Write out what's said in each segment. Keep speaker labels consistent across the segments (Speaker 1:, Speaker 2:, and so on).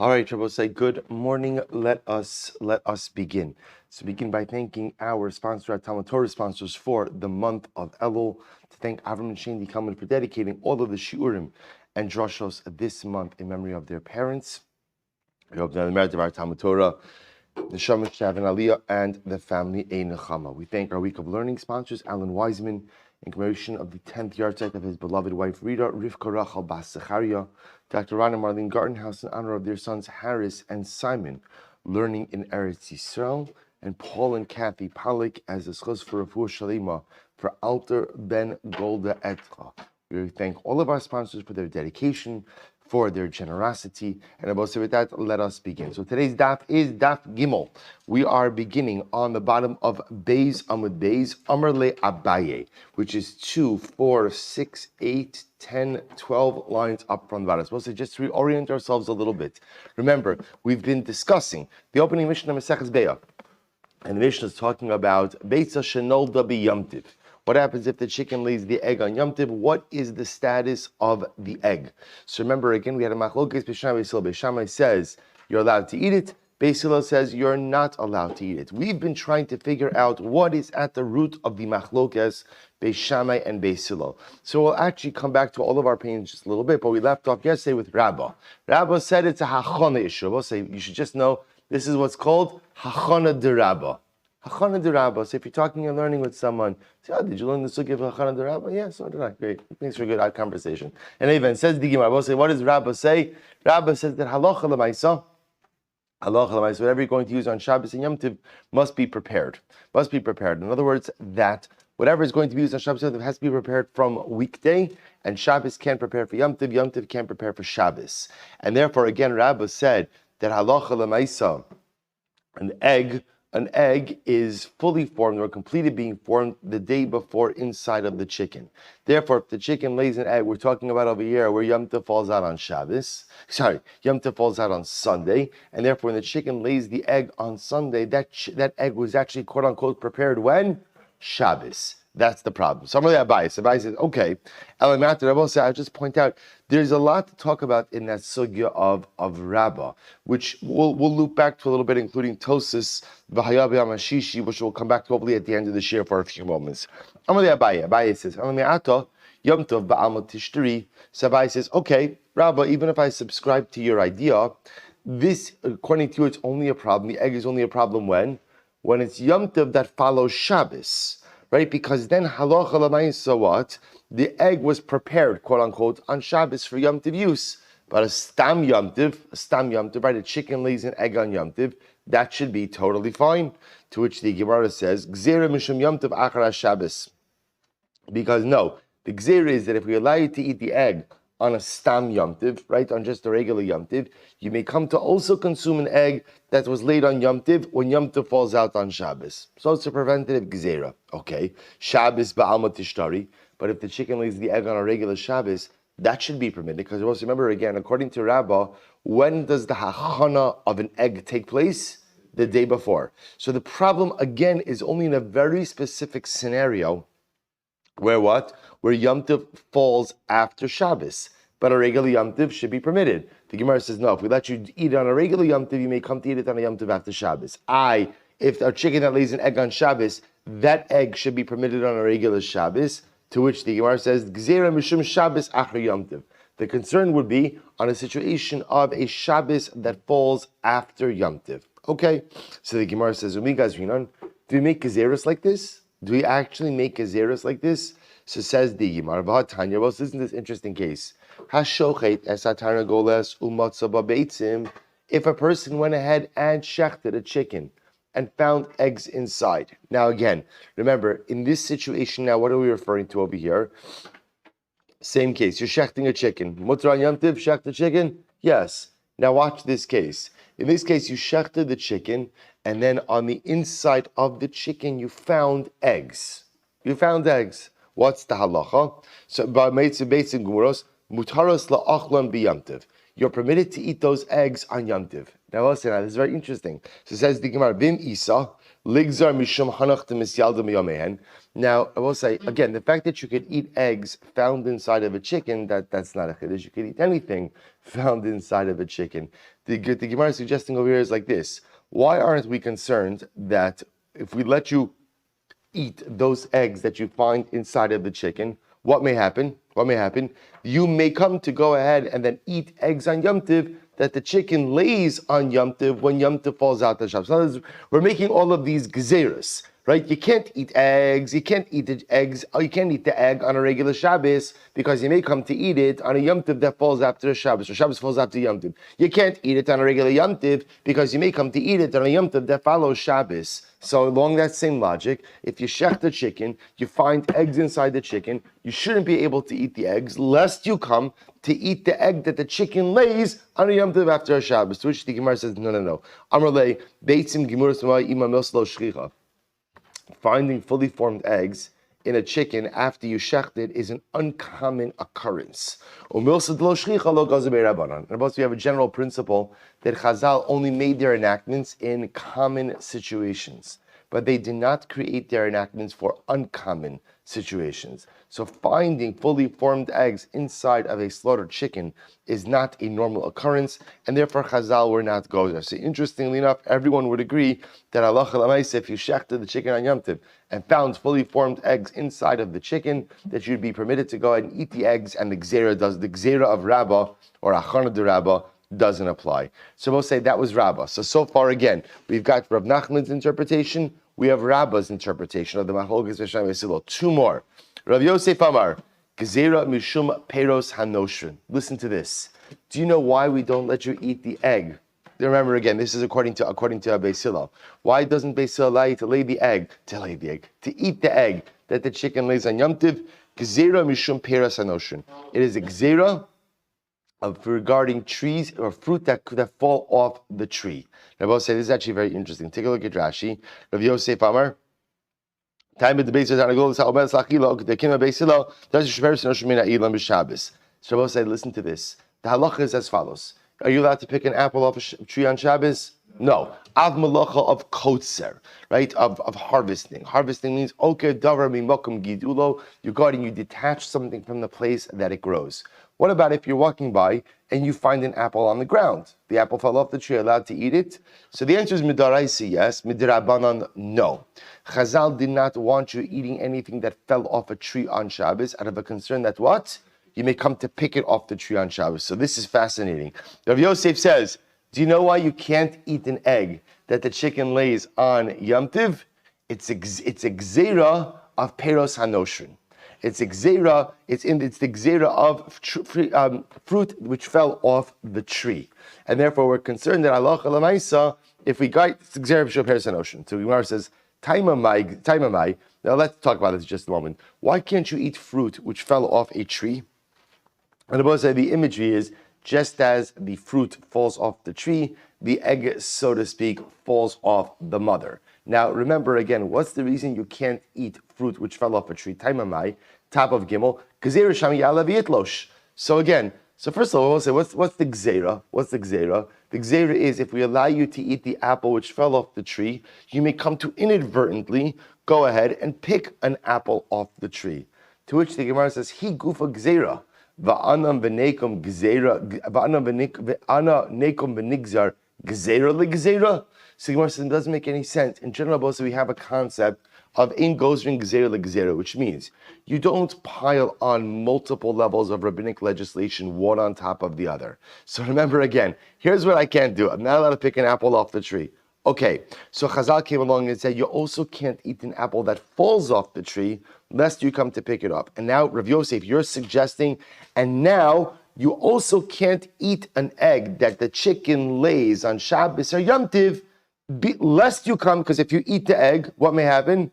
Speaker 1: All right, Rabbi, say good morning. Let us begin. So begin by thanking our sponsor, our Talmud Torah sponsors for the month of Elul. To thank Avram and Shane Kalman for dedicating all of the shiurim and drashos this month in memory of their parents. We hope that the merit of our Talmud Torah, the Shamash Shav and Aliyah, and the family Ein Nechama. We thank our week of learning sponsors, Alan Wiseman, in commemoration of the 10th yahrzeit of his beloved wife Rita, Rivka Rachel Bas Zechariah, Dr. Ron and Marlene Gartenhouse in honor of their sons Harris and Simon, learning in Eretz Yisrael, and Paul and Kathy Pollack as a schos for Refuah Shalema for Alter Ben Golda Etra. We thank all of our sponsors for their dedication, for their generosity. And about with that, let us begin. So today's daf is Daf Gimel. We are beginning on the bottom of Beis Amud Beis, Amar Le Abaye, which is 2, 4, 6, 8, 10, 12 lines up from the bottom. So just to reorient ourselves a little bit. Remember, we've been discussing the opening Mishnah Maseches Be'ah. And the Mishnah is talking about Beitzah Shenolda B'Yom Tiv. What happens if the chicken lays the egg on Yom Tiv? What is the status of the egg? So remember, again, we had a machlokes Beis Shammai Beis Hillel. Beis Shammai says you're allowed to eat it. Beis Hillel says you're not allowed to eat it. We've been trying to figure out what is at the root of the machlokes Beis Shammai and Beis Hillel. So we'll actually come back to all of our pains just a little bit, but we left off yesterday with Rabbah. Rabbah said it's a hachana issue. We'll say you should just know this is what's called hachana de Rabbah. Hachana de Rabbah. So if you're talking and learning with someone, say, oh, did you learn the sugi of Hachana de Rabbah? Yeah, so did I. Great. Thanks for a good conversation. And even says the Gemara. We'll say, what does Rabbah say? Rabbah says that halacha l'maisa, whatever you're going to use on Shabbos and Yom Tiv must be prepared. Must be prepared. In other words, that whatever is going to be used on Shabbos and Yom Tiv has to be prepared from weekday, and Shabbos can't prepare for Yom Tiv can't prepare for Shabbos. And therefore, again, Rabbah said that halacha l'maisa, an egg is fully formed or completed being formed the day before inside of the chicken. Therefore, if the chicken lays an egg, we're talking about over here where Yom Tov falls out on Yom Tov falls out on Sunday, and therefore when the chicken lays the egg on Sunday, that egg was actually quote unquote prepared when? Shabbos. That's the problem. So Abai says, okay, I'll just point out, there's a lot to talk about in that sugya of Rabbah, which we'll loop back to a little bit, including Tosis, V'hayav Yamashishi, which we'll come back to hopefully at the end of this year for a few moments. Abai says, Yom Tov Ba'alma Tishtari. So Abai says, okay, Rabbah, even if I subscribe to your idea, this, according to you, it's only a problem. The egg is only a problem when it's Yom Tov that follows Shabbos. Right, because then halacha l'maisa what? The egg was prepared, quote unquote, on Shabbos for Yom Tov use. But a stam Yom Tov, right? A chicken lays an egg on Yom Tov, that should be totally fine. To which the Gemara says, Gzera mishum Yom Tov achara Shabbos. Because no, the Gzera is that if we allow you to eat the egg on a stam Yom Tiv, right, on just a regular Yom Tiv, you may come to also consume an egg that was laid on Yom Tiv when Yom Tiv falls out on Shabbos. So it's a preventative Gzera. Okay, Shabbos ba'alma tishtari, but if the chicken lays the egg on a regular Shabbos, that should be permitted, because also remember again, according to Rabbah, when does the hachana of an egg take place? The day before. So the problem again is only in a very specific scenario where what? Where Yom Tov falls after Shabbos. But a regular Yom Tov should be permitted. The Gemara says, no, if we let you eat it on a regular Yom Tov, you may come to eat it on a Yom Tov after Shabbos. If a chicken that lays an egg on Shabbos, that egg should be permitted on a regular Shabbos, to which the Gemara says, Gzera mishum Shabbos achar Yom Tov. The concern would be on a situation of a Shabbos that falls after Yom Tov. Okay, so the Gemara says, do we make Gezeros like this? Do we actually make Gezeros like this? So says the Gemara, V'hatanya, well, listen to this interesting case. Hashochet esatana goles umatza ba'beitzim. If a person went ahead and shechted a chicken and found eggs inside. Now again, remember, in this situation now, what are we referring to over here? Same case, you're shechting a chicken. Mutar on Yom Tiv, shecht the chicken? Yes. Now watch this case. In this case, you shechted the chicken, and then on the inside of the chicken, you found eggs. What's the halacha? So, mutaros la'achlan b'Yom Tiv. You're permitted to eat those eggs on Yom Tiv. Now, this is very interesting. So it says the Gemara, Bim Isa, Ligzar Mishum Hanach to Misyalda Miyomehen. Now, I will say, again, the fact that you could eat eggs found inside of a chicken, that's not a chiddush. You could eat anything found inside of a chicken. The Gemara is suggesting over here is like this. Why aren't we concerned that if we let you eat those eggs that you find inside of the chicken, what may happen? What may happen? You may come to go ahead and then eat eggs on Yom Tiv that the chicken lays on Yom Tiv when Yom Tiv falls out the Shabbos. So in other words, we're making all of these gezeros, right? You can't eat eggs. You can't eat the eggs. You can't eat the egg on a regular Shabbos because you may come to eat it on a Yom Tiv that falls after a Shabbos, or Shabbos falls after Yom Tiv. You can't eat it on a regular Yom Tiv because you may come to eat it on a Yom Tiv that follows Shabbos. So along that same logic, if you shech the chicken, you find eggs inside the chicken, you shouldn't be able to eat the eggs, lest you come to eat the egg that the chicken lays on a Yom Tov after a Shabbos. To which the Gemara says, no. Amrle, Beitzim Gemuras Ima Milslo Shchicha. Finding fully formed eggs in a chicken after you shecht it is an uncommon occurrence. And we have a general principle that Chazal only made their enactments in common situations, but they did not create their enactments for uncommon situations. So finding fully formed eggs inside of a slaughtered chicken is not a normal occurrence, and therefore Chazal were not go there. So interestingly enough, everyone would agree that halacha l'maaseh, if you shechted the chicken on Yom Tov and found fully formed eggs inside of the chicken, that you'd be permitted to go ahead and eat the eggs, and the gzera of Rabbah or Achana de Rabbah doesn't apply. So we'll say that was Rabbah. So far again, we've got Rav Nachman's interpretation, we have Rabbah's interpretation of the Machlokes V'Shem Yisrael. Two more. Rav Yosef Amar, Gezerah Mishum Peros Hanoshrin. Listen to this. Do you know why we don't let you eat the egg? Remember again, this is according to Beis Hillel. Why doesn't Beis Hillel allow you to eat the egg that the chicken lays on Yom Tiv? Gezerah Mishum Peros Hanoshrin. It is a gezerah regarding trees or fruit that fall off the tree. Now, I will say this is actually very interesting. Take a look at Rashi. Rav Yosef Amar. Time at the Beitzah on a goal to Obed Slachilo. The Kim of Beis Hillel. Does the Shver Sinosh Mina Ilam B'Shabbos. Shabbos said, listen to this. The halacha is as follows: are you allowed to pick an apple off a tree on Shabbos? No. Av malacha of kotzer, right? Of harvesting. Harvesting means okay davar mimokum gidulo. You go out and you detach something from the place that it grows. What about if you're walking by and you find an apple on the ground? The apple fell off the tree, allowed to eat it? So the answer is midaraisi, yes. Midirabanan, no. Chazal did not want you eating anything that fell off a tree on Shabbos out of a concern that what? You may come to pick it off the tree on Shabbos. So this is fascinating. Rav Yosef says, do you know why you can't eat an egg that the chicken lays on Yom Tiv? It's a gzera of Peros Hanoshrin. It's a gzera. It's the gzera of fruit which fell off the tree, and therefore we're concerned that halacha l'maisa, if we got the gzera of Peros Hanoshrin. So Gemara says, Taimamai. Now let's talk about this just a moment. Why can't you eat fruit which fell off a tree? And the imagery is, just as the fruit falls off the tree, the egg, so to speak, falls off the mother. Now, remember again, what's the reason you can't eat fruit which fell off a tree? Taimamai, top of Gimel, Gezerah Shami Ya'ala V'Yitlosh. So again, first of all, we'll say, what's the Gezerah? What's the Gezerah? The Gezerah is, if we allow you to eat the apple which fell off the tree, you may come to inadvertently go ahead and pick an apple off the tree. To which the Gemara says, Hi Gufa Gezerah. Va'anam v'nekom gzera, va'ana nekom v'nigzar gzera legzera. So Gemara says it doesn't make any sense. In general, also we have a concept of ein gozrin gzera legzera, which means you don't pile on multiple levels of rabbinic legislation one on top of the other. So remember again, here's what I can't do. I'm not allowed to pick an apple off the tree. Okay, so Chazal came along and said you also can't eat an apple that falls off the tree lest you come to pick it up. And now, Rav Yosef, you're suggesting, and now you also can't eat an egg that the chicken lays on Shabbos or Yom Tiv, lest you come, because if you eat the egg, what may happen?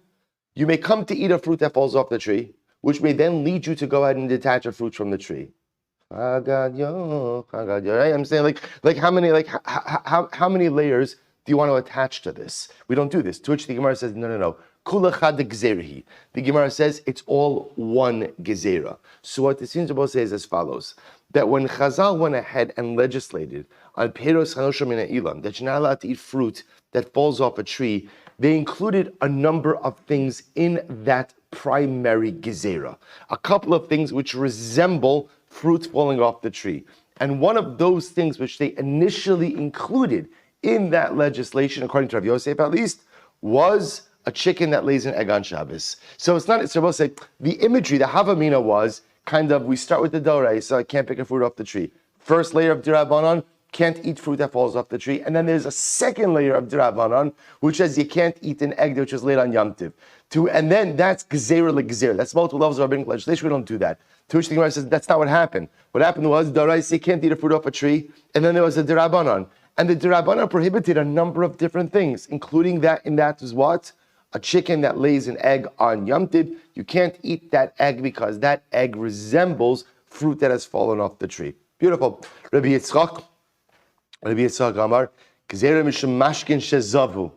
Speaker 1: You may come to eat a fruit that falls off the tree, which may then lead you to go ahead and detach a fruit from the tree. Right? I'm saying, how many layers do you want to attach to this? We don't do this. To which the Gemara says, no. Kula chad gzerhi. The Gemara says it's all one gezerah. So what the Sinjabo says is as follows: that when Chazal went ahead and legislated on Peros Hanoshim Min Ilan that you're not allowed to eat fruit that falls off a tree, they included a number of things in that primary gezerah. A couple of things which resemble fruit falling off the tree. And one of those things which they initially included in that legislation, according to Rav Yosef at least, was a chicken that lays an egg on Shabbos. So it's not, it's supposed to say, the imagery, the Havamina was kind of, we start with the Dorei, so I can't pick a fruit off the tree. First layer of Dirabanan, can't eat fruit that falls off the tree. And then there's a second layer of Dirabanan, which says you can't eat an egg which is laid on Yom Tiv. And then that's Gezerah le-Gezerah. That's multiple levels of rabbinic legislation. We don't do that. To which the Gemara says, that's not what happened. What happened was, Doraisa can't eat a fruit off a tree, and then there was a Dirabanan. And the Dirabanan prohibited a number of different things, including that, and that is what? A chicken that lays an egg on Yom Tiv. You can't eat that egg because that egg resembles fruit that has fallen off the tree. Beautiful. Rabbi Yitzchak Amar, Gezerah mishum mashkin shezavu.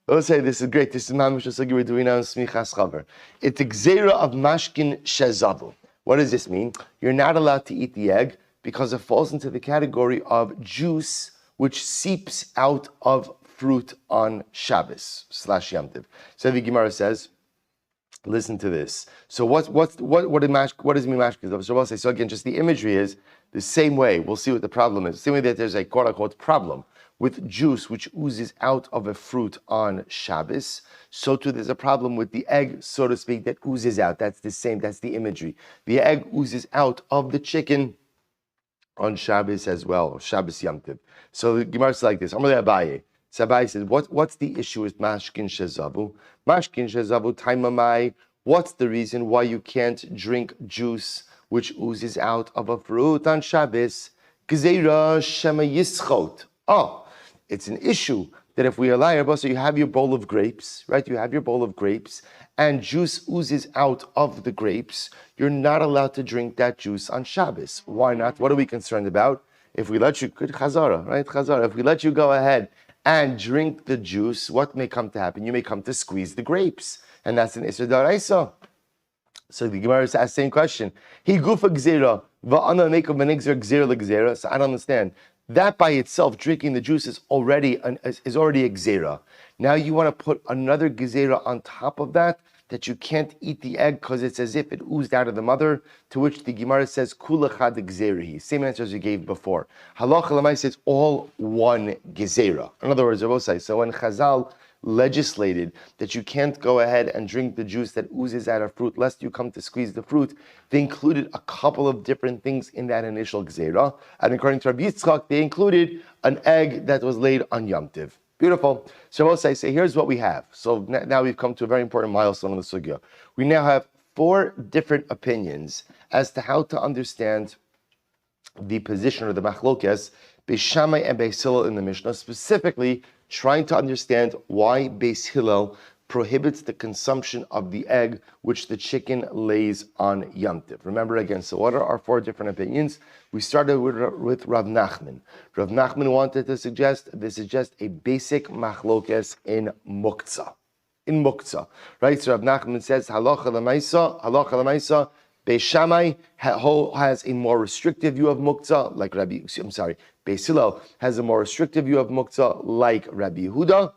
Speaker 1: Let's say this is great. This is mamish asagi we're doing now in Smichas Chaver. It's a Gezerah of mashkin shezavu. What does this mean? You're not allowed to eat the egg because it falls into the category of juice which seeps out of fruit on Shabbos / Yom Tiv. So the Gemara says, listen to this. So what does it mean mashkin? So again, just the imagery is the same way. We'll see what the problem is. The same way that there's a quote unquote problem with juice which oozes out of a fruit on Shabbos, so too there's a problem with the egg, so to speak, that oozes out. That's the same, that's the imagery. The egg oozes out of the chicken on Shabbos as well, Shabbos Yom Tiv. So the Gemara is like this. Amalei Abaye. So Abaye says, what's the issue with mashkin shezavu? Mashkin shezavu taimamai. What's the reason why you can't drink juice which oozes out of a fruit on Shabbos? Gzeira shema yischot. Oh, it's an issue that if we allow, so you have your bowl of grapes, right? You have your bowl of grapes, and juice oozes out of the grapes. You're not allowed to drink that juice on Shabbos. Why not? What are we concerned about? If we let you, good chazara, right? Chazara. If we let you go ahead and drink the juice, what may come to happen? You may come to squeeze the grapes, and that's an Isser Daraisa. So the Gemara is asking the same question. He gufa gzera, va'ana meikav menigzer gzera legzera. So I don't understand. That by itself, drinking the juice is already a gzera. Now you want to put another gzera on top of that you can't eat the egg because it's as if it oozed out of the mother, to which the Gemara says, Kula chad gzerihi. Same answer as you gave before. Halacha l'mais says all one gzera. In other words, Rabosai, so when Chazal legislated that you can't go ahead and drink the juice that oozes out of fruit lest you come to squeeze the fruit, they included a couple of different things in that initial gzera. And according to Rabbi Yitzchak, they included an egg that was laid on Yom Tiv. Beautiful. So I say, here's what we have. So now we've come to a very important milestone in the sugya. We now have 4 different opinions as to how to understand the position or the machlokes Beis Shammai and Beis Hillel in the Mishnah, specifically trying to understand why Beis Hillel prohibits the consumption of the egg which the chicken lays on Yom Tiv. Remember again, so what are our 4 different opinions? We started with Rav Nachman. Rav Nachman wanted to suggest this is just a basic machlokes in muktzah. In muktzah, right? So Rav Nachman says, halacha l'maisa, Beis Shammai has a more restrictive view of muktzah, like Beis Hillel has a more restrictive view of muktzah, like Rabbi Yehuda.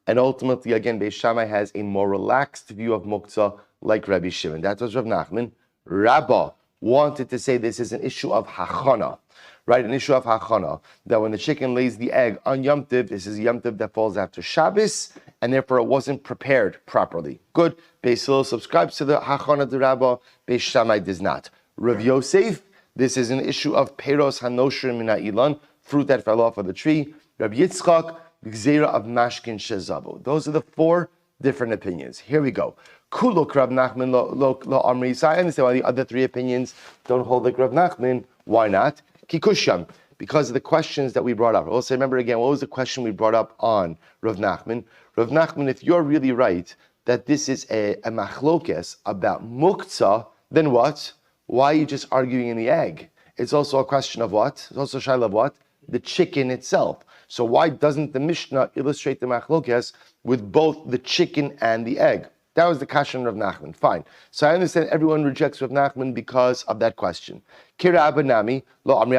Speaker 1: And ultimately, again, Beis Shammai has a more relaxed view of muktzah, like Rabbi Shimon. That was Rav Nachman. Rabbah wanted to say this is an issue of hachana, right? An issue of hachana, that when the chicken lays the egg on Yom Tiv, this is Yom Tiv that falls after Shabbos, and therefore it wasn't prepared properly. Good. Beis Hillel subscribes to the hachana de Rabbah. Beis Shammai does not. Rav Yosef, this is an issue of peros hanoshrim min ha'ilan, fruit that fell off of the tree. Rabbi Yitzchak, Gzera of mashkin shezavu. Those are the 4 different opinions. Here we go. Kuluk Rav Nachman lo amri. So I understand why the other 3 opinions don't hold like Rav Nachman. Why not? Kikusham. Because of the questions that we brought up. Also, remember again, what was the question we brought up on Rav Nachman? Rav Nachman, if you're really right that this is a machlokes about muktzah, then what? Why are you just arguing in the egg? It's also a question of what? It's also a shaila of what? The chicken itself. So why doesn't the Mishnah illustrate the machlokes with both the chicken and the egg. That was the kasha of Rav Nachman. Fine. So I understand everyone rejects Rav Nachman because of that question. Kira Abanami, lo amri,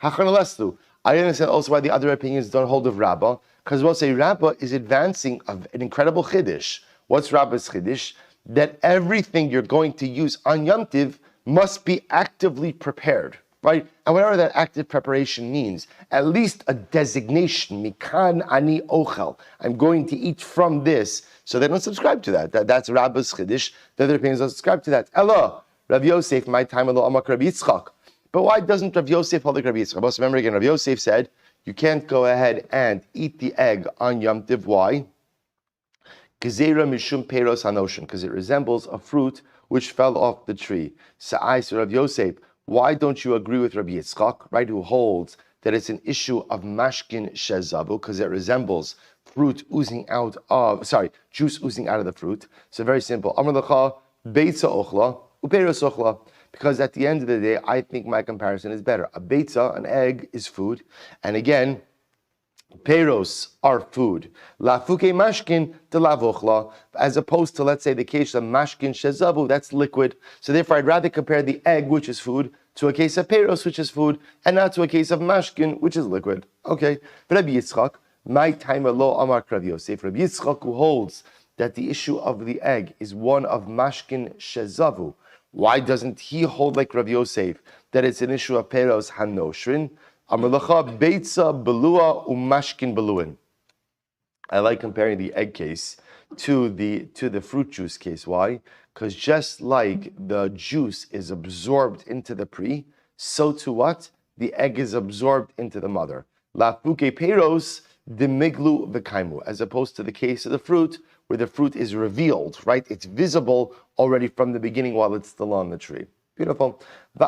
Speaker 1: hachana leslu. I understand also why the other opinions don't hold of Rabbah, because we'll say Rabbah is advancing an incredible chiddush. What's Rabbah's chiddush? That everything you're going to use on Yom Tiv must be actively prepared, right? And whatever that active preparation means, at least a designation, mikan ani ochel, I'm going to eat from this, so they don't subscribe to that. That's Rabbah's chiddush. The other opinions don't subscribe to that. Ella, Rav Yosef, my time, Elo Amak Rav Yitzchak. But why doesn't Rav Yosef hold like Rav Yitzchak? Let's remember again, Rav Yosef said, you can't go ahead and eat the egg on Yom Tiv. Why? Gezerah mishum peiros hanoshin, because it resembles a fruit which fell off the tree. Sa'ai, so Rav Yosef, why don't you agree with Rabbi Yitzchak, right, who holds that it's an issue of mashkin shezavu, because it resembles juice oozing out of the fruit. So very simple. Amar lecha beitzah ochla upeiros ochla. Because at the end of the day, I think my comparison is better. A beitzah, an egg, is food, and again, Peiros are food. Lafuke mashkin de lavochla, as opposed to, let's say, the case of mashkin shezavu, that's liquid. So therefore, I'd rather compare the egg, which is food, to a case of peiros, which is food, and not to a case of mashkin, which is liquid. Okay. Rabbi Yitzchak, my time lo amar Rav Yosef. Rabbi Yitzchak, who holds that the issue of the egg is one of mashkin shezavu, why doesn't he hold like Rav Yosef that it's an issue of peiros hanoshrin? Amalacha Beitzah belua umashkin beluin. I like comparing the egg case to the fruit juice case. Why? Because just like the juice is absorbed into the pre, so too what? The egg is absorbed into the mother. Lafuke peiros demiglu v'kaimu, as opposed to the case of the fruit, where the fruit is revealed, right? It's visible already from the beginning while it's still on the tree. Beautiful. So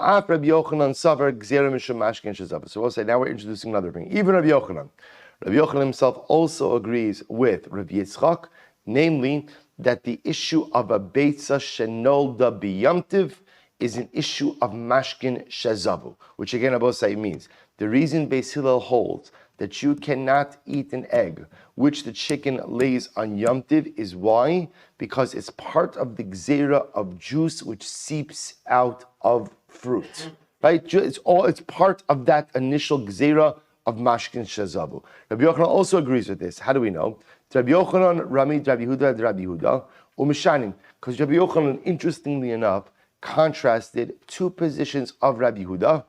Speaker 1: we'll say now we're introducing another thing. Even Rabbi Yochanan himself also agrees with Rabbi Yitzchak, namely that the issue of a Beitzah shenolda biyamtiv is an issue of mashkin shezavu, which again I both say means the reason Beis Hillel holds that you cannot eat an egg which the chicken lays on Yom Tiv is why? Because it's part of the gzera of juice which seeps out of fruit. Right? It's part of that initial gzera of mashkin shezavu. Rabbi Yochanan also agrees with this. How do we know? Rabbi Yochanan, Rami, Rabbi Yehuda, Umishanim. Because Rabbi Yochanan, interestingly enough, contrasted two positions of Rabbi Yehuda,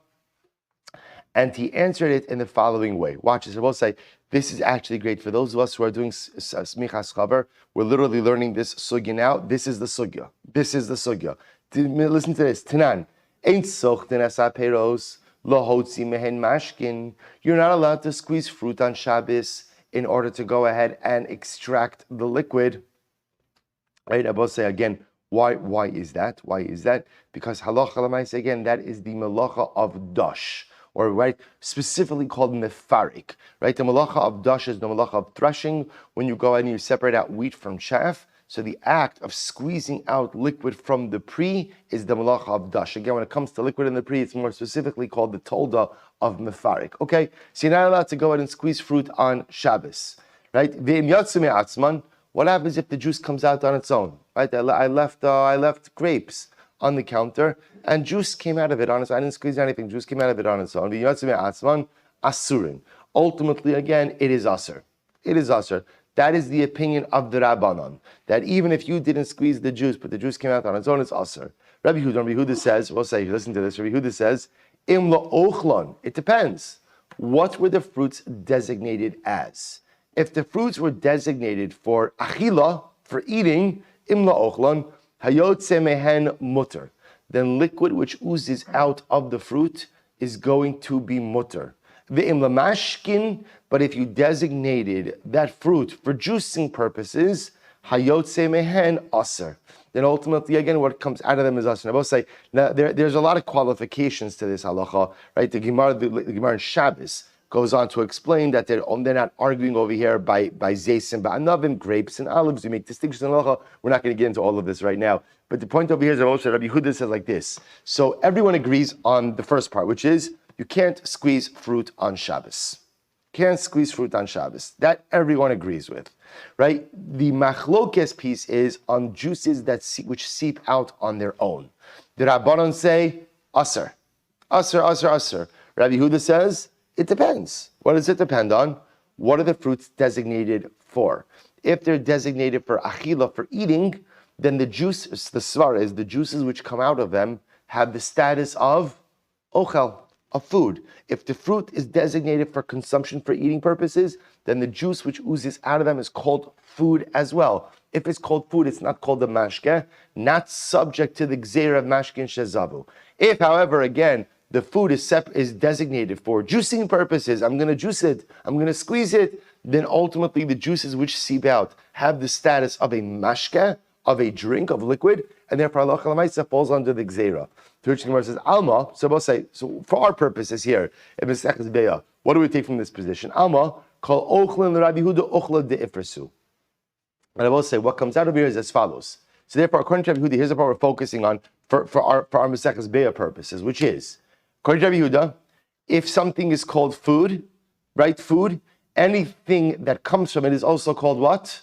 Speaker 1: and he answered it in the following way. Watch this. I will say, this is actually great. For those of us who are doing smichas chaver, we're literally learning this sugya now. This is the sugya. Listen to this. Tanan. Ein sochten asa peiros lo hotzi mehen mashkin. You're not allowed to squeeze fruit on Shabbos in order to go ahead and extract the liquid. Right? I will say again, why is that? Why is that? Because halacha l'maisa, again, that is the melacha of dash, or right, specifically called mefarik. Right, the malacha of dash is the malacha of threshing. When you go ahead and you separate out wheat from chaff, so the act of squeezing out liquid from the pre is the malacha of dash. Again, when it comes to liquid in the pre, it's more specifically called the tolda of mefarik. Okay, so you're not allowed to go ahead and squeeze fruit on Shabbos. Right, ve'im yatsu me'atzman. What happens if the juice comes out on its own? Right, I left grapes on the counter, and juice came out of it on its own. I didn't squeeze anything. Juice came out of it on its own. Asurin. Ultimately, again, it is asur. It is asur. That is the opinion of the Rabbanon. That even if you didn't squeeze the juice, but the juice came out on its own, it's asur. Rabbi Yehuda says, we'll say, listen to this. Rabbi Yehuda says, Im la'ochlon. It depends. What were the fruits designated as? If the fruits were designated for achila, for eating, Im la'ochlon, hayotze mehen mutter, then liquid which oozes out of the fruit is going to be mutter. Ve'im lamashkin, but if you designated that fruit for juicing purposes, hayotze mehen aser, then ultimately, again, what comes out of them is aser. I will say, now, there's a lot of qualifications to this halacha, right? The Gemara in Shabbos goes on to explain that they're not arguing over here by zaysim, ba'anavim, grapes and olives. We make distinctions in halacha. We're not going to get into all of this right now. But the point over here is that Rabbi Yehuda says like this. So everyone agrees on the first part, which is you can't squeeze fruit on Shabbos. Can't squeeze fruit on Shabbos. That everyone agrees with. right? The machlokes piece is on juices which seep out on their own. The Rabbanon say, Aser. Rabbi Yehuda says, it depends. What does it depend on? What are the fruits designated for? If they're designated for achila, for eating, then the svara is the juices which come out of them have the status of ochel, of food. If the fruit is designated for consumption for eating purposes, then the juice which oozes out of them is called food as well. If it's called food, it's not called a mashke, not subject to the gzeira of mashkin shezavu. If, however, again, the food is designated for juicing purposes, I'm going to juice it, I'm going to squeeze it, then ultimately the juices which seep out have the status of a mashke, of a drink, of liquid, and therefore halacha l'maisa falls under the gzeira. To which the Gemara says, Alma, so we'll say, so for our purposes here, in Mesechus Beitzah, what do we take from this position? Alma, call ochlin Rabbi Yehuda ochla de'ifrasu. And I will say, what comes out of here is as follows. So therefore, according to Rabbi Yehuda, here's the part we're focusing on for our Mesechus Beitzah purposes, which is, according to Rabbi Yehuda, if something is called food, right, food, anything that comes from it is also called what?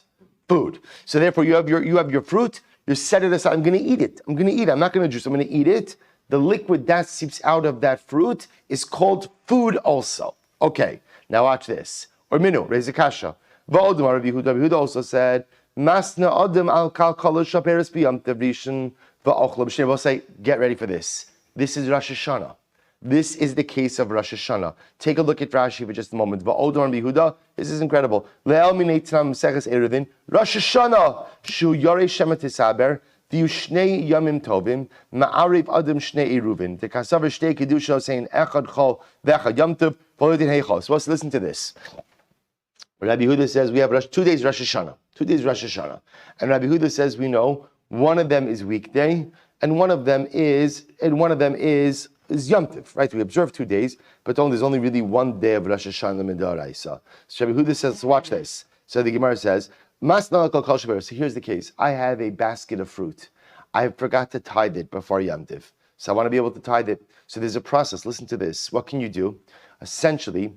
Speaker 1: Food. So therefore, you have your fruit, you set it aside, I'm going to eat it. I'm not going to juice, I'm going to eat it. The liquid that seeps out of that fruit is called food also. Okay, now watch this. Or minu, raise a kasha. V'odum, Rabbi Yehuda also said, Masna odem al kal kolosh shaperes b'yam tevrishin v'ochla b'shnei. We'll say, get ready for this. This is Rosh Hashanah. This is the case of Rosh Hashanah. Take a look at Rashi for just a moment. V'odum Rabbi Yehuda, this is incredible. Le'el minei tanam seches eruvin. Rosh Hashanah, shu yorei shema tisaber. V'yu shnei yamim tovim, ma'ariv adam shnei eruvin. The kasaver shtei kedusha saying echad chol v'echad yom tov v'olidin heichol. So let's listen to this. Rabbi Yehuda says we have 2 days Rosh Hashanah. 2 days Rosh Hashanah. And Rabbi Yehuda says we know one of them is weekday, and one of them is Yom Tov, right? We observe 2 days, but there's only really 1 day of Rosh Hashanah Midaraisa. So Rabbi Yehuda says, watch this. So the Gemara says, so here's the case. I have a basket of fruit. I forgot to tithe it before Yom Tov. So I want to be able to tithe it. So there's a process. Listen to this. What can you do? Essentially,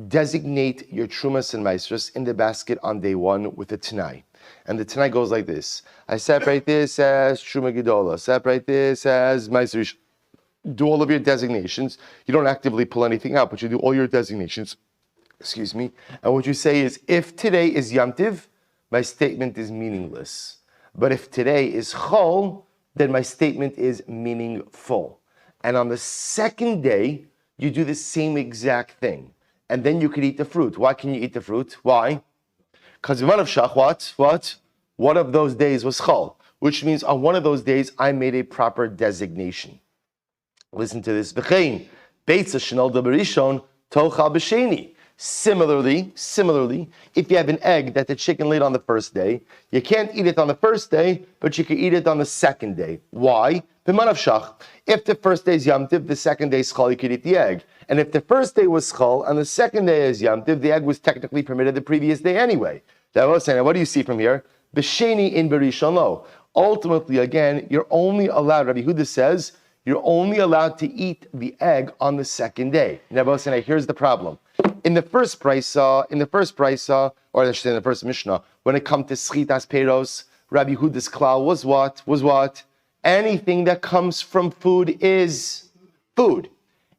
Speaker 1: designate your trumas and maestros in the basket on day 1 with a tanai. And the tanai goes like this. I separate this as truma gedola. Separate this as maestros. Do all of your designations. You don't actively pull anything out, but you do all your designations. Excuse me. And what you say is, if today is Yom Tiv, my statement is meaningless. But if today is Chol, then my statement is meaningful. And on the second day, you do the same exact thing. And then you could eat the fruit. Why can you eat the fruit? Why? Because one of Shach, what? One of those days was Chol, which means on one of those days, I made a proper designation. Listen to this. Beitzah shenol dabarishon tochal b'sheni. Similarly, if you have an egg that the chicken laid on the first day, you can't eat it on the first day, but you can eat it on the second day. Why? If the first day is Yom Tiv, the second day is Chol, you could eat the egg. And if the first day was Chol and the second day is Yom Tiv, the egg was technically permitted the previous day anyway. That was saying, what do you see from here? B'sheni in Berishon lo. Ultimately, again, you're only allowed, Rabbi Yehuda says, you're only allowed to eat the egg on the second day. Now, here's the problem. In the first Beitzah, or I should say in the first Mishnah, when it comes to Schitas Peiros, Rabbi Yehuda's klal was what? Anything that comes from food is food.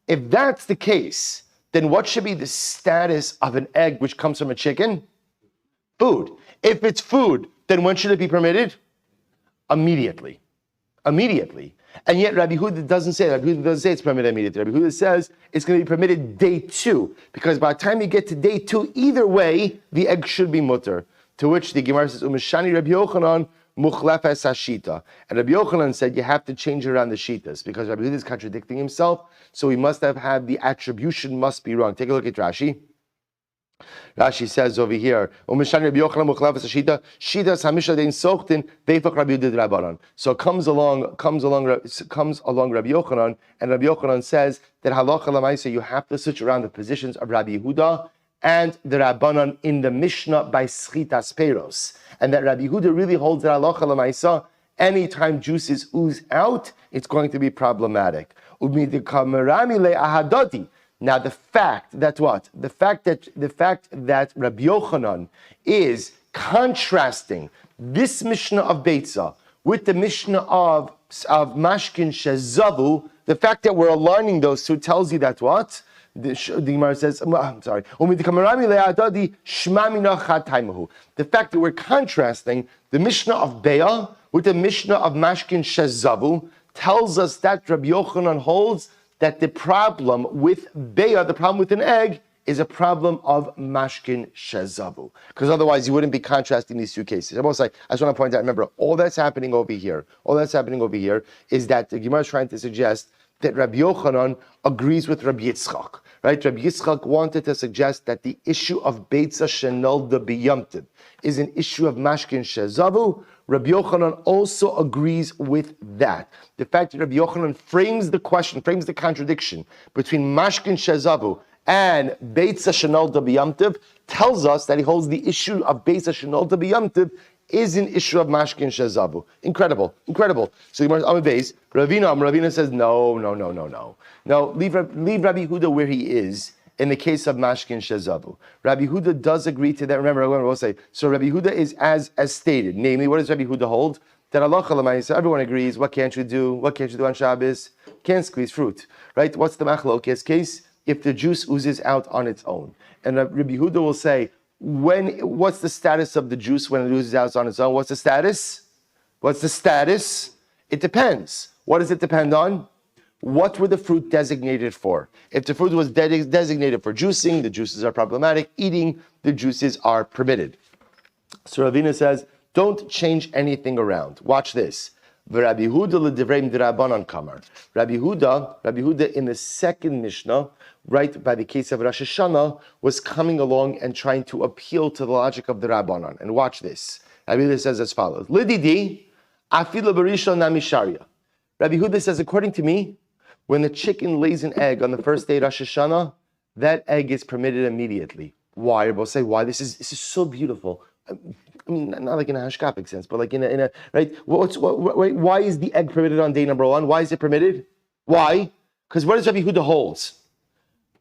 Speaker 1: If that's the case, then what should be the status of an egg which comes from a chicken? Food. If it's food, then when should it be permitted? Immediately. And yet Rabbi Yehuda doesn't say that. Rabbi Yehuda doesn't say it's permitted immediately. Rabbi Yehuda says it's going to be permitted day 2, because by the time you get to day 2, either way, the egg should be mutter. To which the Gemara says, Umeshani Rabbi Yochanan muchlefes hashita. And Rabbi Yochanan said you have to change around the shitas, because Rabbi Yehuda is contradicting himself, so he must have had the attribution must be wrong. Take a look at Rashi. Rashi says over here, so it comes along Rabbi Yochanan, and Rabbi Yochanan says that halacha l'maisa you have to switch around the positions of Rabbi Yehuda and the Rabbanan in the Mishnah by Schitas Peiros, and that Rabbi Yehuda really holds that halacha l'maisa anytime juices ooze out, it's going to be problematic. Now the fact that Rabbi Yochanan is contrasting this Mishnah of Beitzah with the Mishnah of Mashkin Shezavu, the fact that we're aligning those two tells you that what? The Gemara says, I'm sorry. The fact that we're contrasting the Mishnah of Be'ah with the Mishnah of Mashkin Shezavu tells us that Rabbi Yochanan holds that the problem with Be'ah, the problem with an egg, is a problem of Mashkin Shezavu. Because otherwise you wouldn't be contrasting these two cases. I just want to point out, remember, all that's happening over here is that the Gemara is trying to suggest that Rabbi Yochanan agrees with Rabbi Yitzchak. Right? Rabbi Yitzchak wanted to suggest that the issue of Beitzah Shenolda B'Yamtiv is an issue of Mashkin Shezavu. Rabbi Yochanan also agrees with that. The fact that Rabbi Yochanan frames the contradiction between Mashkin Shezavu and Beitzah Shenolda B'Yamtiv tells us that he holds the issue of Beitzah Shenolda B'Yamtiv is an issue of Mashkin Shezavu. Incredible. So Ravina says, no. Leave Rabbi Huda where he is in the case of Mashkin Shezavu. Rabbi Huda does agree to that. Remember, we'll say, so Rabbi Huda is as stated. Namely, what does Rabbi Huda hold? That Allah Chalamayis, everyone agrees, what can't you do? What can't you do on Shabbos? Can't squeeze fruit. Right? What's the machlokes case? If the juice oozes out on its own. And Rabbi Huda will say, what's the status of the juice when it oozes out on its own? What's the status? It depends. What does it depend on? What were the fruit designated for? If the fruit was designated for juicing, the juices are problematic. Eating, the juices are permitted. So Ravina says, don't change anything around. Watch this. Rabbi Huda in the second Mishnah, right by the case of Rosh Hashanah, was coming along and trying to appeal to the logic of the Rabbanon. And watch this. Rabbi Huda says as follows: Lididi, afilo barishon namisharia. Rabbi Huda says, according to me, when the chicken lays an egg on the first day of Rosh Hashanah, that egg is permitted immediately. Why? We'll say why. This is so beautiful. I mean, not like in a hashkafic sense, but like in a right. Why is the egg permitted on day number one? Why is it permitted? Why? Because what does Rabbi Huda holds?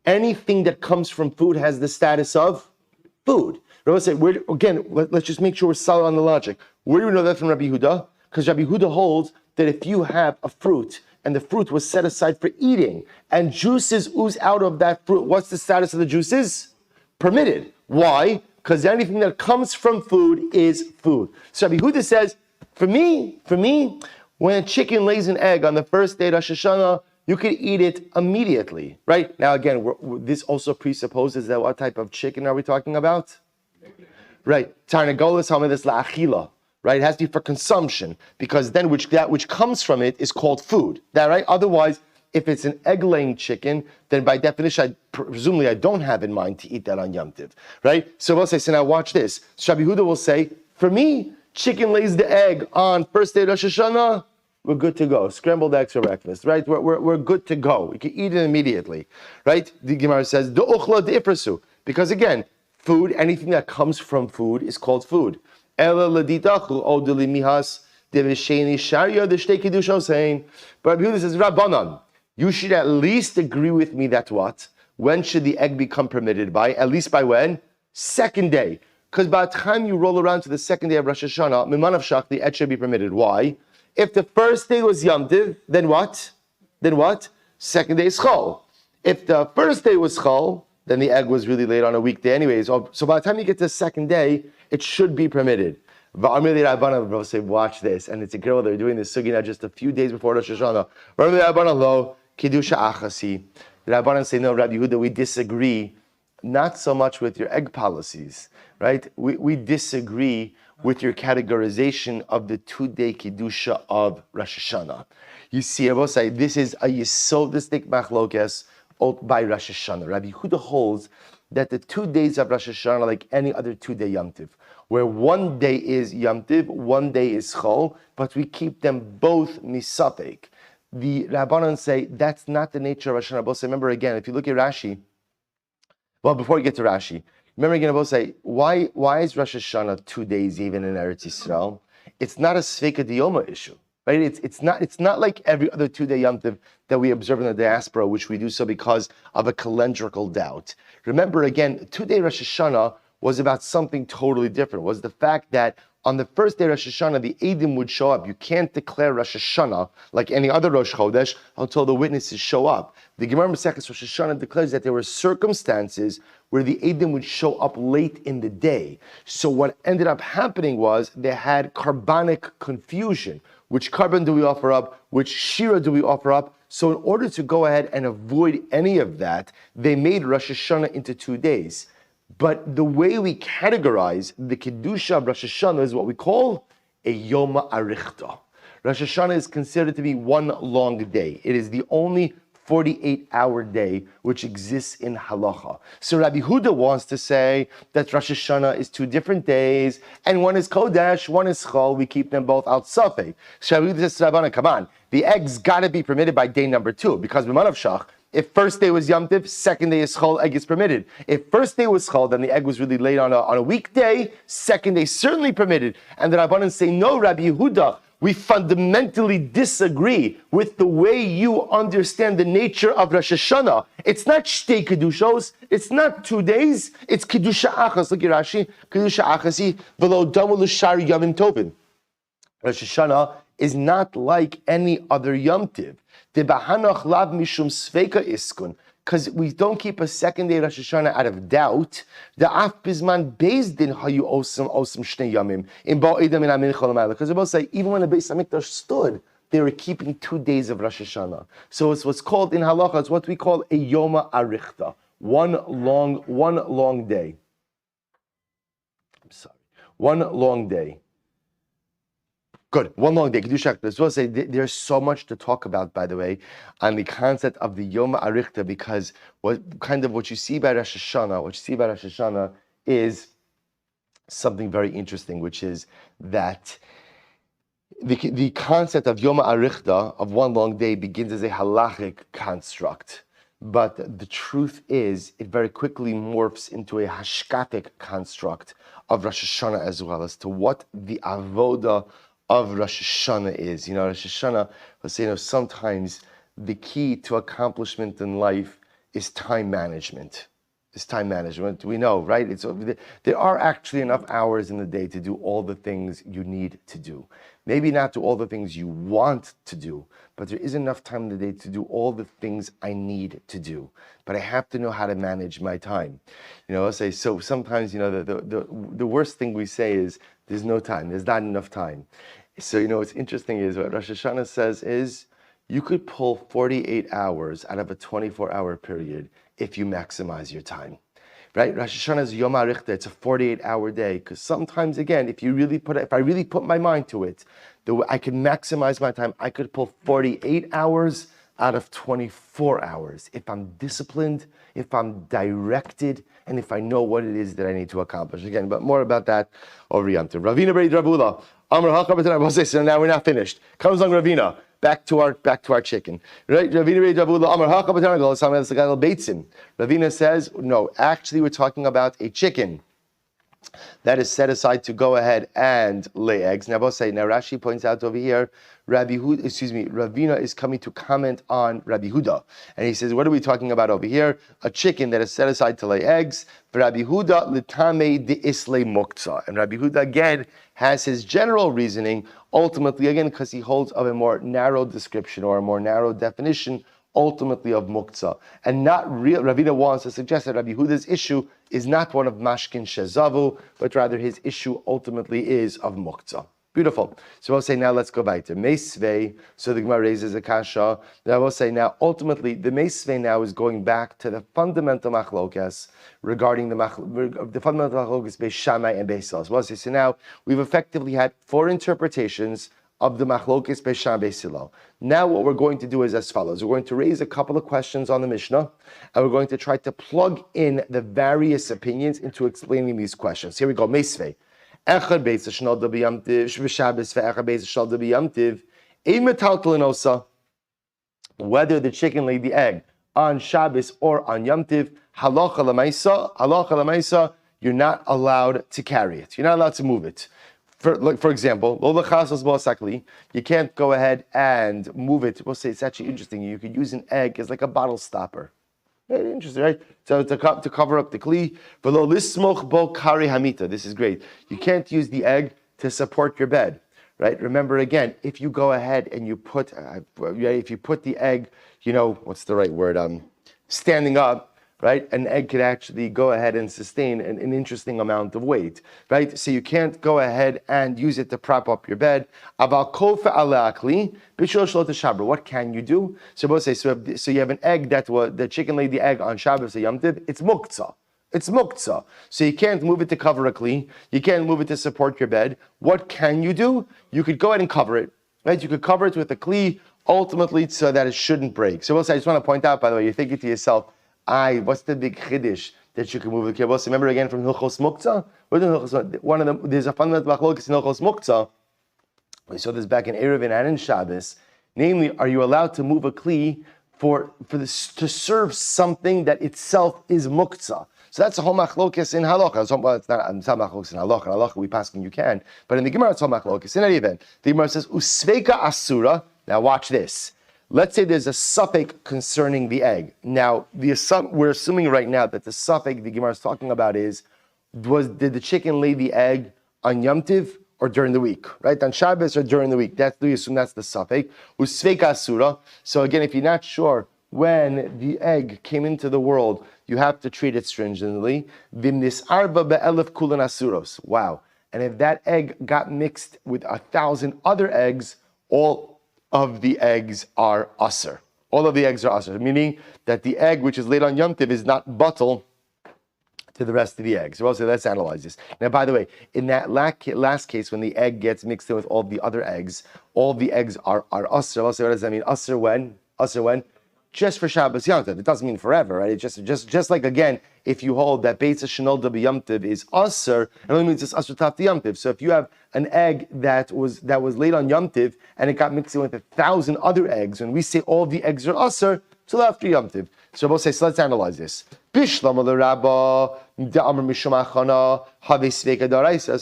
Speaker 1: Anything that comes from food has the status of food. Rabbi say, let's just make sure we're solid on the logic. Where do we know that from Rabbi Huda? Because Rabbi Huda holds that if you have a fruit and the fruit was set aside for eating and juices ooze out of that fruit, what's the status of the juices? Permitted. Why? Because anything that comes from food is food. So Rabbi Huda says, for me, when a chicken lays an egg on the first day of Rosh Hashanah, you could eat it immediately, right? Now again, this also presupposes that what type of chicken are we talking about? Right, Tarnagolas Hamidus La'achila, right? It has to be for consumption, because then that which comes from it is called food. That right? Otherwise, if it's an egg-laying chicken, then by definition, presumably I don't have in mind to eat that on Yom Tiv, right? So we'll say, so now watch this. Rabbi Huda will say, for me, chicken lays the egg on first day of Rosh Hashanah, we're good to go. Scrambled eggs for breakfast, right? We're good to go. We can eat it immediately, right? The Gemara says, "Du'uchla de'ifrasu," because again, food, anything that comes from food is called food. Ela laditachu odeli mihas devesheni sharia deshtei kiddush saying. But Rabbi Huda says, Rabbanan, you should at least agree with me that what? When should the egg become permitted by? At least by when? Second day. Because by the time you roll around to the second day of Rosh Hashanah, mimanav shach, the egg should be permitted. Why? If the first day was Yom Tiv, then what? Second day is Chol. If the first day was Chol, then the egg was really late on a weekday anyways. So by the time you get to the second day, it should be permitted. Rabbanan say, watch this. And it's a girl, they're doing this sugi now just a few days before Rosh Hashanah. Rabbanan say, no, Rabbi Yehuda, we disagree. Not so much with your egg policies, right? We disagree with your categorization of the 2-day Kiddusha of Rosh Hashanah. You see, I will say, this is a yesodistic machlokes by Rosh Hashanah. Rabbi Yehuda holds that the 2 days of Rosh Hashanah are like any other 2-day Yom Tiv, where one day is Yom Tiv, one day is Chol, but we keep them both misafek. The Rabbanan say that's not the nature of Rosh Hashanah. Remember again, if you look at Rashi, well, before we get to Rashi, remember again, I will say, why is Rosh Hashanah 2 days even in Eretz Yisrael? It's not a Sveika Diyoma issue, right? It's not like every other 2-day Yom Tov that we observe in the diaspora, which we do so because of a calendrical doubt. Remember again, 2-day Rosh Hashanah was about something totally different. Was the fact that on the first day of Rosh Hashanah, the Eidim would show up. You can't declare Rosh Hashanah like any other Rosh Chodesh until the witnesses show up. The Gemara Maseches Rosh Hashanah declares that there were circumstances where the Eidim would show up late in the day. So what ended up happening was they had carbonic confusion. Which carbon do we offer up? Which shira do we offer up? So in order to go ahead and avoid any of that, they made Rosh Hashanah into 2 days. But the way we categorize the Kedusha of Rosh Hashanah is what we call a Yom Arichta. Rosh Hashanah is considered to be one long day. It is the only 48-hour day which exists in halacha. So Rabbi Huda wants to say that Rosh Hashanah is 2 different days, and one is Kodesh, one is Chol. We keep them both out Safek. So Rabbi Huda says, Rabbana, come on, the eggs got to be permitted by day number 2, because B'manav Shach, if first day was Yom Tiv, second day is Chol, egg is permitted. If first day was Chol, then the egg was really laid on a weekday, second day certainly permitted. And the Rabbanan say, no, Rabbi Yehuda, we fundamentally disagree with the way you understand the nature of Rosh Hashanah. It's not Shtei Kedushos, it's not 2 days, it's Kedusha Achas. Look at Rashi, Kedusha Achasi, V'lo damu l'shar Yomim Tovim. Rosh Hashanah is not like any other Yom Tiv. Because we don't keep a second day Rosh Hashanah out of doubt. The af bizman beis din hayu osam shnei yamim in bo edam in amin chol. Because they both say even when the Beis Hamikdash stood, they were keeping 2 days of Rosh Hashanah. So it's what's called in halacha. It's what we call a yoma arichta, one long day. I'm sorry, one long day. Good. One long day. There's so much to talk about, by the way, on the concept of the Yom Arichta, because what you see by Rosh Hashanah, is something very interesting, which is that the concept of Yom Arichta, of one long day, begins as a halachic construct. But the truth is, it very quickly morphs into a hashkatic construct of Rosh Hashanah as well, as to what the avoda of Rosh Hashanah is. Rosh Hashanah, sometimes the key to accomplishment in life is time management. We know, right? There are actually enough hours in the day to do all the things you need to do. Maybe not do all the things you want to do, but there is enough time in the day to do all the things I need to do. But I have to know how to manage my time. So sometimes, the worst thing we say is, there's no time, there's not enough time. So, what's interesting is what Rosh Hashanah says is, you could pull 48 hours out of a 24-hour period if you maximize your time, right? Rosh Hashanah is Yom Arichta. It's a 48-hour day, because sometimes, again, if I really put my mind to it, I can maximize my time. I could pull 48 hours out of 24 hours if I'm disciplined, if I'm directed, and if I know what it is that I need to accomplish. Again, but more about that over Yom Tov. Ravina Beit Ravula. So now we're not finished. Comes along Ravina. Back to our chicken. Right? Ravina says, no, actually we're talking about a chicken that is set aside to go ahead and lay eggs. Now Rashi points out over here, Ravina is coming to comment on Rabbi Huda. And he says, what are we talking about over here? A chicken that is set aside to lay eggs. Rabbi Huda litame de isle muktzah. And Rabbi Huda again has his general reasoning, ultimately again because he holds of a more narrow description or a more narrow definition, ultimately of muktzah. And not real. Ravina wants to suggest that Rabbi Huda's issue is not one of mashkin shezavu, but rather his issue ultimately is of muktzah. Beautiful. So we'll say now let's go back to Meisvei. So the Gemara raises a kasha. Then I will say now ultimately the Meisvei now is going back to the fundamental machlokas regarding the fundamental machlokas Beis Shammai and Beis Hillel. So we'll say so now we've effectively had 4 interpretations of the machlokas Beis Shammai Beis Hillel. Now what we're going to do is as follows. We're going to raise a couple of questions on the Mishnah, and we're going to try to plug in the various opinions into explaining these questions. Here we go. Meisvei. Echad Beitzah shnalda b'yamtiv shv'shabbos ve'echad Beitzah shnalda b'yamtiv ein metaltal inosa. Whether the chicken laid the egg on Shabbos or on Yom Tiv, halacha l'maisa, you're not allowed to carry it. You're not allowed to move it. For example, lo lechasas b'asakli, you can't go ahead and move it. We'll say it's actually interesting. You could use an egg as like a bottle stopper. Very interesting, right? So to cover up the kli, v'lo lismoch bo kari hamita. This is great. You can't use the egg to support your bed, right? Remember again, if you go ahead and you put, if you put the egg, what's the right word? Standing up. Right, an egg could actually go ahead and sustain an interesting amount of weight, right? So you can't go ahead and use it to prop up your bed. What can you do? So both say, so you have an egg the chicken laid the egg on Shabbos or Yom Tov, it's muktzah. It's muktzah. So you can't move it to cover a kli. You can't move it to support your bed. What can you do? You could go ahead and cover it, right? You could cover it with a kli, ultimately so that it shouldn't break. So we'll say, I just want to point out, by the way, you're thinking to yourself, what's the big chiddush that you can move the kibbutz? Remember again from Hilchos Muktzah? One of them, there's a fundamental machlokes in Hilchos Muktzah. We saw this back in Eruvin and in Shabbos. Namely, are you allowed to move a kli for this to serve something that itself is muktzah? So that's a whole machlokes in halacha. Well, it's not machlokes in halacha. In halacha we paskin you can, but in the Gemara it's whole machlokes. In any event, the Gemara says usveika asura. Now watch this. Let's say there's a suffix concerning the egg. Now, we're assuming right now that the suffix the Gemara is talking about did the chicken lay the egg on Yom Tiv or during the week, right? On Shabbos or during the week. We assume that's the suffix. Usveika asura. So again, if you're not sure when the egg came into the world, you have to treat it stringently. Vimnis arba be'elef kulan asuros. Wow. And if that egg got mixed with 1,000 other eggs, all of the eggs are asr. All of the eggs are asr, meaning that the egg which is laid on Yom Tiv is not buttal to the rest of the eggs. So also, let's analyze this. Now, by the way, in that last case, when the egg gets mixed in with all the other eggs, all the eggs are asr. Also, what does that mean? Asr when? Asr when? Just for Shabbos Yom Tov. It doesn't mean forever, right? It's just like, again, if you hold that Beitzah Shenolda B'Yom Tov is Asr, it only means it's Asr Taf Yom Tov. So if you have an egg that was laid on Yom Tov and it got mixed in with 1,000 other eggs, and we say all the eggs are Asr, till after Yom Tov. So we'll say, so let's analyze this. So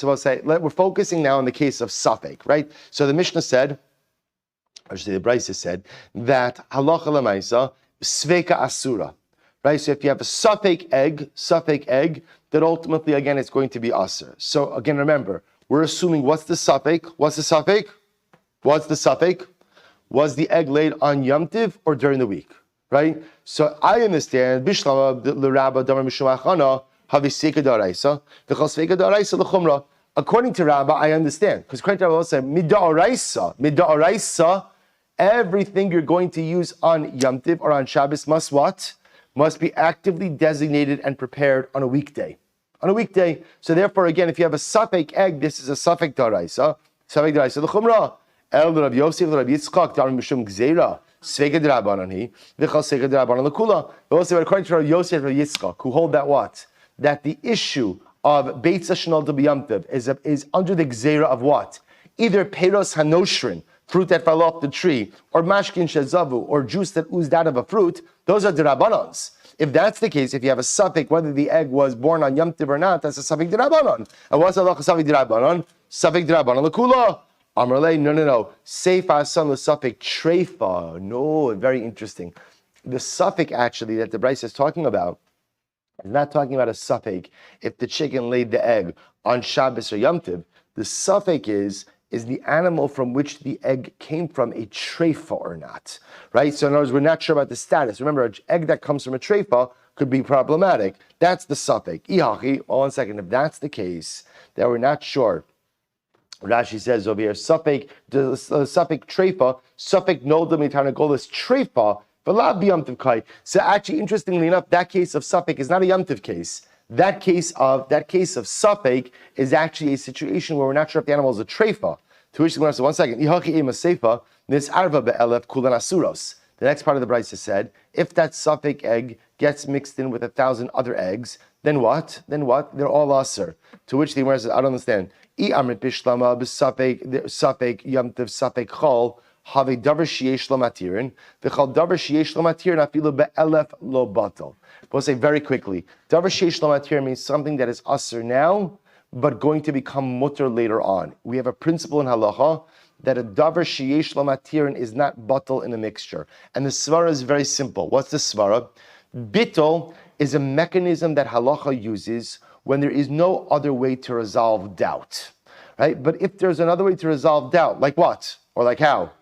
Speaker 1: we'll say, we're focusing now on the case of Safek, right? So the Mishnah said, actually the Beitzah said, that halacha lemaisa, sveka asura. Right? So if you have a suffix egg, then ultimately, again, it's going to be asur. So again, remember, we're assuming what's the suffix? Was the egg laid on Yom Tiv or during the week? Right? So I understand, Bishlama l'Rabba damar mishumachana haviseka daraisa v'chosveka daraisa l'chumra. According to Rabba, I understand. Because according to Rabba, also midaraisa, everything you're going to use on Yom Tiv or on Shabbos must what? Must be actively designated and prepared on a weekday. On a weekday. So therefore, again, if you have a suffix egg, this is a suffix daraisa. Suffix daraisa l'chumra. El Rav Yosef, Rav Yitzchak, Dar Mishum Gzeira, Svega D'Rabbanan he, V'chal Svega D'Rabbanan l'Kula. Also, according to Rav Yosef, Rav Yitzchak, who hold that what? That the issue of Beitzah Shenolda B'Yom Tov is under the Gzeira of what? Either Peiros Hanoshrin, fruit that fell off the tree, or Mashkin Shezavu, or juice that oozed out of a fruit. Those are D'Rabbanans. If that's the case, if you have a suffix, whether the egg was born on Yom Tov or not, that's a suffix D'Rabbanan. And what's a suffix D'Rabbanan? Suffix D'Rabbanan l'Kula. Amrlei, no. Seifa son l'suffix treifa. No, very interesting. The suffix actually that the Beitzah is talking about is not talking about a suffix. If the chicken laid the egg on Shabbos or Yom Tov, the suffix is the animal from which the egg came from a treifa or not, right? So in other words, we're not sure about the status. Remember, an egg that comes from a treifa could be problematic. That's the suffix. Ihachi, one second, if that's the case, that we're not sure. Rashi says over here, suffix treifa, suffix nolda mitanagolis treifa, v'la b'yom tov kai. So actually, interestingly enough, that case of suffix is not a Yom Tov case. That case of suffix is actually a situation where we're not sure if the animal is a treifa. To which the Gemara said, 1 second, Ihachi ema seifa, nis arva be'elef kulan asuros. The next part of the Beitzah said, if that suffix egg gets mixed in with 1,000 other eggs, then what? They're all asur. To which the Gemara says, I don't understand. I amrit bishlama b'suffix yom tov suffix chol have davar sheyesh lo matirin v'chol davar sheyesh lo matirin afilu be'elef lo batal. We'll say very quickly, davar sheyesh lo matirin means something that is asur now, but going to become mutter later on. We have a principle in halacha that a davar sheyesh lo matirin is not batal in a mixture. And the svara is very simple. What's the svara? Bittul is a mechanism that halacha uses when there is no other way to resolve doubt, right? But if there's another way to resolve doubt, like what? Or like how?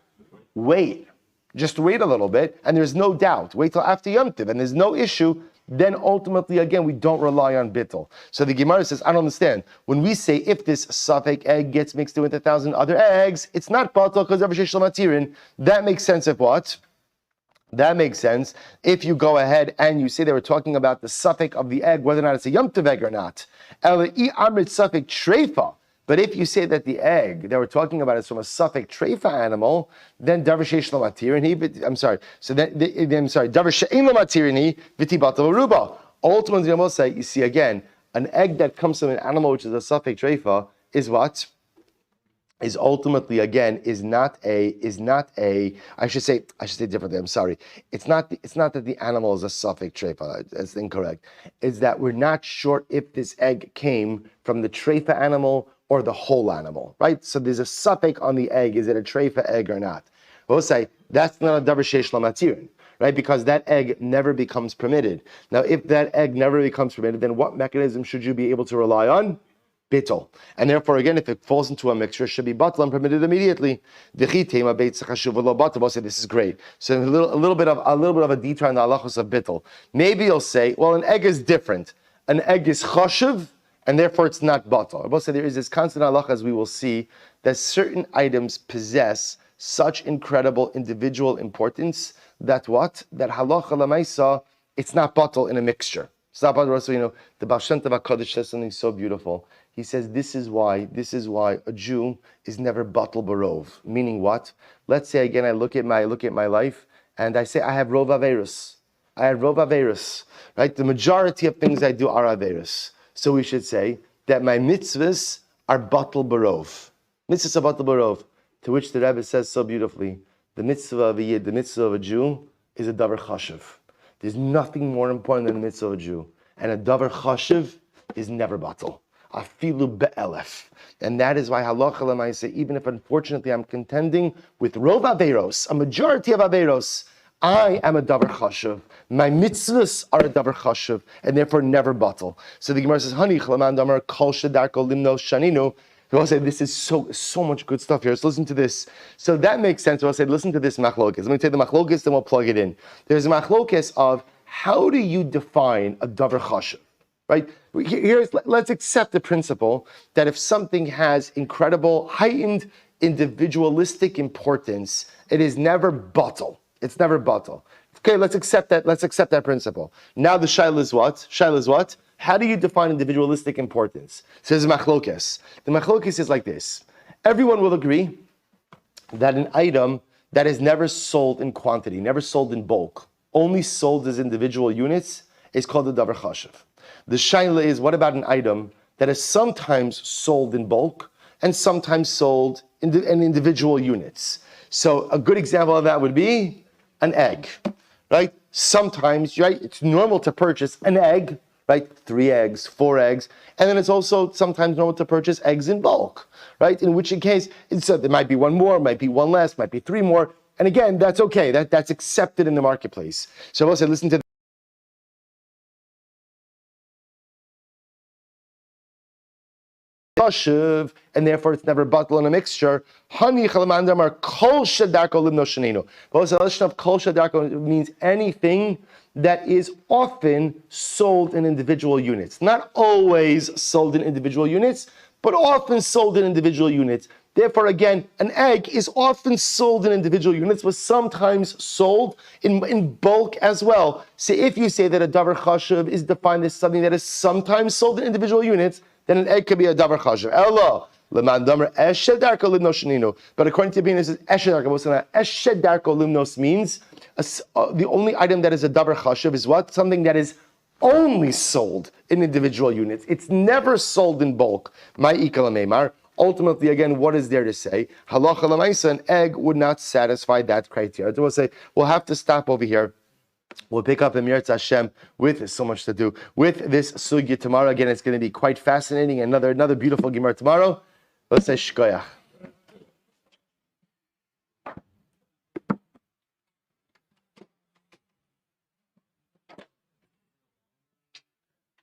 Speaker 1: Wait. Just wait a little bit, and there's no doubt. Wait till after Yom Tov, and there's no issue. Then ultimately, again, we don't rely on bittul. So the Gemara says, I don't understand. When we say if this safek egg gets mixed in with 1,000 other eggs, it's not batal because of Sheish Matirin. That makes sense if what? That makes sense if you go ahead and you say they were talking about the safek of the egg, whether or not it's a Yom Tov egg or not. Safek treifa. But if you say that the egg that we're talking about is from a safek treifa animal, then davar sheish lo matirini. I'm sorry. So then, davar she'ein lo matirini v'ti batal ruba. Ultimately, I'm going to say, you see again, an egg that comes from an animal which is a safek treifa is what? Is ultimately again I should say differently. I'm sorry. It's not that the animal is a safek treifa. That's incorrect. It's that we're not sure if this egg came from the treifa animal or the whole animal, right? So there's a safek on the egg. Is it a treifa egg or not? We'll say that's not a davar sheish lo matirin, right? Because that egg never becomes permitted. Now, if that egg never becomes permitted, then what mechanism should you be able to rely on? Bittul. And therefore, again, if it falls into a mixture, it should be batal and permitted immediately. We'll say this is great. So a little bit of a detour on the halachos of bittul. Maybe you'll say, well, an egg is different. An egg is chashuv, and therefore it's not batal. We'll say there is this constant halacha, as we will see, that certain items possess such incredible individual importance that what? That halacha lamaisa, it's not batal in a mixture. It's not batal. So, the Baal Shem Tov HaKadosh says something so beautiful. He says, this is why a Jew is never batal barov. Meaning what? Let's say again, I look at my life and I say I have rov averus. I have rov averus. Right? The majority of things I do are averus. So we should say that my mitzvahs are batal barov. Mitzvahs are batal barov. To which the Rebbe says so beautifully, the mitzvah of a Yid, the mitzvah of a Jew, is a davar chashuv. There's nothing more important than the mitzvah of a Jew. And a davar chashuv is never batal. Afilu be'elef. And that is why halacha l'maaseh, even if unfortunately I'm contending with rov averos, a majority of averos, I am a davar chashuv. My mitzvahs are a davar chashuv, and therefore never batal. So the Gemara says, Hani chalaman damar kol shedarko limnos shaninu. We'll say this is so much good stuff here. Let's listen to this. So that makes sense. We'll say, listen to this machlokes. Let me take the machlokes, then we'll plug it in. There's a machlokes of how do you define a davar chashuv? Right? Let's accept the principle that if something has incredible, heightened, individualistic importance, it is never batal. It's never batal. Okay, let's accept that. Let's accept that principle. Now the shaila is what? Shaila is what? How do you define individualistic importance? Says machlokes. The machlokes is like this. Everyone will agree that an item that is never sold in quantity, never sold in bulk, only sold as individual units, is called a davar chashuv. The shaila is, what about an item that is sometimes sold in bulk and sometimes sold in individual units? So a good example of that would be an egg, right? Sometimes, right, it's normal to purchase an egg, right? 3 eggs, 4 eggs, and then it's also sometimes normal to purchase eggs in bulk, right? In which case, there might be 1 more, might be 1 less, might be 3 more, and again, that's okay. That's accepted in the marketplace. So I'll say, listen to and therefore it's never batal in a mixture. Hani chalamandamar kol shadarko limno shanino. But the lesson of kol shadarko means anything that is often sold in individual units. Not always sold in individual units, but often sold in individual units. Therefore, again, an egg is often sold in individual units, but sometimes sold in bulk as well. So if you say that a davar chashuv is defined as something that is sometimes sold in individual units, then an egg could be a davar chashuv. Ella, leman damer eshed darko limnos shenino. But according to Bina, it says eshed darko. Eshed darko limnos means the only item that is a davar chashuv is what? Something that is only sold in individual units. It's never sold in bulk. My ikal meimar. Ultimately, again, what is there to say? Halacha l'maisa, an egg would not satisfy that criteria. So we'll say, we'll have to stop over here. We'll pick up in Yirtzeh Hashem with so much to do. With this sugya tomorrow, again, it's going to be quite fascinating. Another beautiful Gemara tomorrow. Let's say shkoyach.